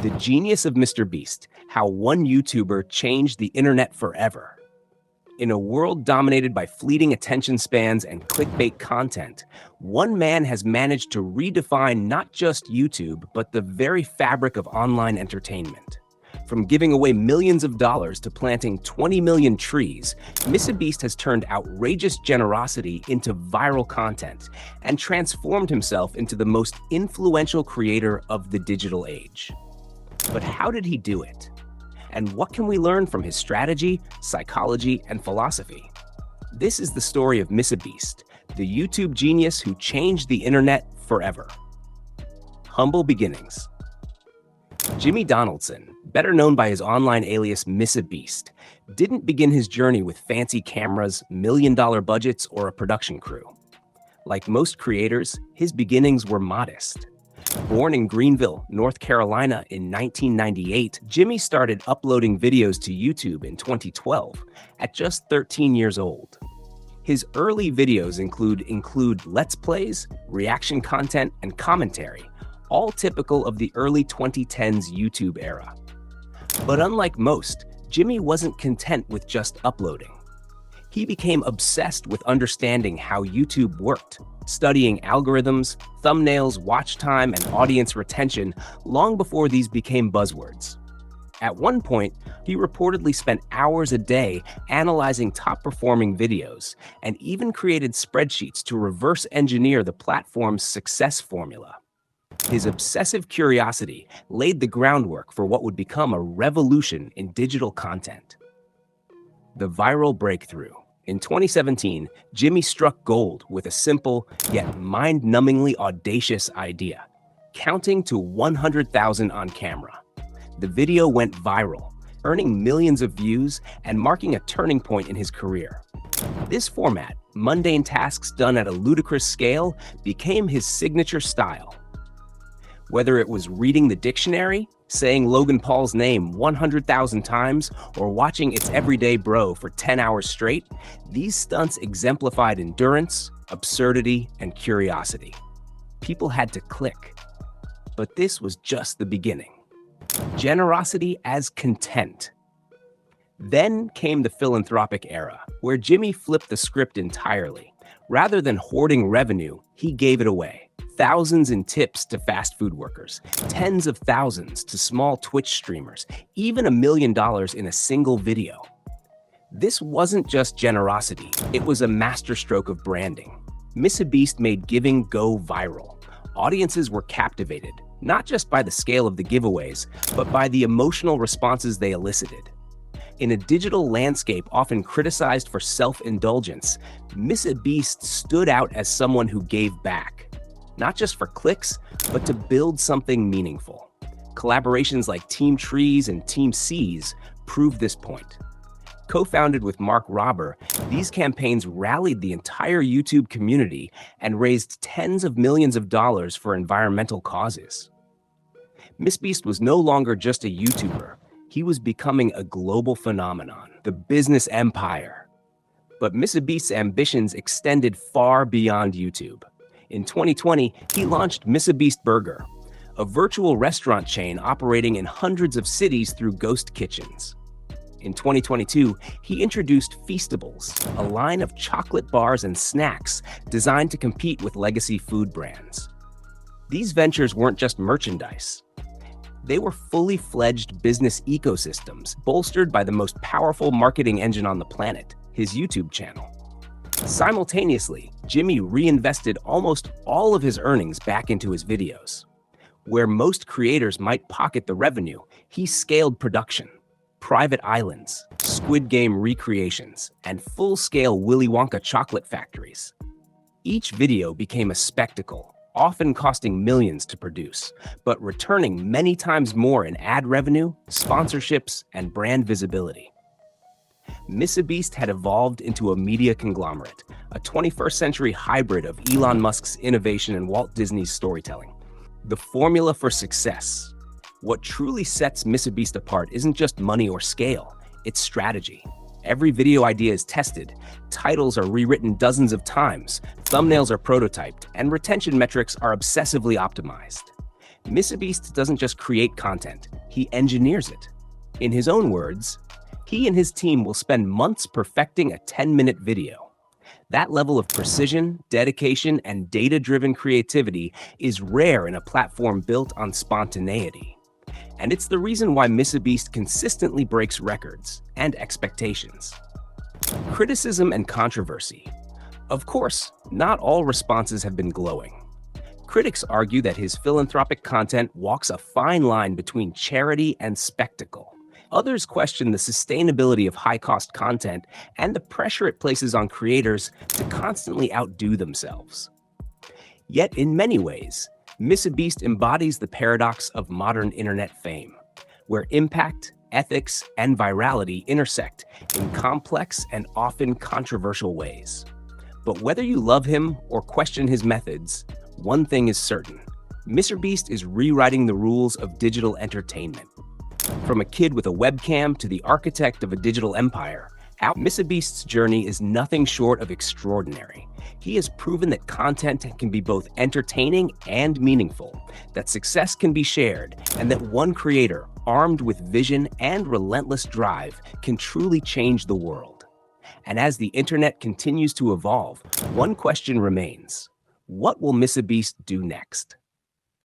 The genius of Mr. Beast, how one YouTuber changed the internet forever. In a world dominated by fleeting attention spans and clickbait content, one man has managed to redefine not just YouTube, but the very fabric of online entertainment. From giving away millions of dollars to planting 20 million trees, Mr. Beast has turned outrageous generosity into viral content and transformed himself into the most influential creator of the digital age. But how did he do it? And what can we learn from his strategy, psychology, and philosophy? This is the story of Mr. Beast, the YouTube genius who changed the internet forever. Humble beginnings. Jimmy Donaldson, better known by his online alias Mr. Beast, didn't begin his journey with fancy cameras, million-dollar budgets, or a production crew. Like most creators, his beginnings were modest. Born in Greenville, North Carolina in 1998, Jimmy started uploading videos to YouTube in 2012 at just 13 years old. His early videos include Let's Plays, reaction content, and commentary, all typical of the early 2010s YouTube era. But unlike most, Jimmy wasn't content with just uploading. He became obsessed with understanding how YouTube worked, studying algorithms, thumbnails, watch time, and audience retention long before these became buzzwords. At one point, he reportedly spent hours a day analyzing top-performing videos and even created spreadsheets to reverse engineer the platform's success formula. His obsessive curiosity laid the groundwork for what would become a revolution in digital content. The viral breakthrough. In 2017, Jimmy struck gold with a simple yet mind-numbingly audacious idea: counting to 100,000 on camera. The video went viral, earning millions of views and marking a turning point in his career. This format, mundane tasks done at a ludicrous scale, became his signature style. Whether it was reading the dictionary, saying Logan Paul's name 100,000 times, or watching It's Everyday Bro for 10 hours straight, these stunts exemplified endurance, absurdity, and curiosity. People had to click. But this was just the beginning. Generosity as content. Then came the philanthropic era, where Jimmy flipped the script entirely. Rather than hoarding revenue, he gave it away. Thousands in tips to fast food workers, tens of thousands to small Twitch streamers, even $1 million in a single video. This wasn't just generosity, it was a masterstroke of branding. Mr. Beast made giving go viral. Audiences were captivated, not just by the scale of the giveaways, but by the emotional responses they elicited. In a digital landscape often criticized for self-indulgence, Mr. Beast stood out as someone who gave back. Not just for clicks, but to build something meaningful. Collaborations like Team Trees and Team Seas prove this point. Co-founded with Mark Robber, these campaigns rallied the entire YouTube community and raised tens of millions of dollars for environmental causes. Mr. Beast was no longer just a YouTuber. He was becoming a global phenomenon, the business empire. But Mr. Beast's ambitions extended far beyond YouTube. In 2020, he launched Mr. Beast Burger, a virtual restaurant chain operating in hundreds of cities through ghost kitchens. In 2022, he introduced Feastables, a line of chocolate bars and snacks designed to compete with legacy food brands. These ventures weren't just merchandise. They were fully fledged business ecosystems, bolstered by the most powerful marketing engine on the planet, his YouTube channel. Simultaneously, Jimmy reinvested almost all of his earnings back into his videos. Where most creators might pocket the revenue, he scaled production. Private islands, Squid Game recreations, and full-scale Willy Wonka chocolate factories. Each video became a spectacle, often costing millions to produce, but returning many times more in ad revenue, sponsorships, and brand visibility. Mr. Beast had evolved into a media conglomerate, a 21st century hybrid of Elon Musk's innovation and Walt Disney's storytelling. The formula for success. What truly sets Mr. Beast apart isn't just money or scale, it's strategy. Every video idea is tested, titles are rewritten dozens of times, thumbnails are prototyped, and retention metrics are obsessively optimized. MrBeast doesn't just create content, he engineers it. In his own words, he and his team will spend months perfecting a 10-minute video. That level of precision, dedication, and data-driven creativity is rare in a platform built on spontaneity. And it's the reason why MrBeast consistently breaks records and expectations. Criticism and controversy. Of course, not all responses have been glowing. Critics argue that his philanthropic content walks a fine line between charity and spectacle. Others question the sustainability of high-cost content and the pressure it places on creators to constantly outdo themselves. Yet, in many ways, MrBeast embodies the paradox of modern internet fame, where impact, ethics, and virality intersect in complex and often controversial ways. But whether you love him or question his methods, one thing is certain: MrBeast is rewriting the rules of digital entertainment. From a kid with a webcam to the architect of a digital empire, MrBeast's journey is nothing short of extraordinary. He has proven that content can be both entertaining and meaningful, that success can be shared, and that one creator, armed with vision and relentless drive, can truly change the world. And as the internet continues to evolve, one question remains: what will MrBeast do next?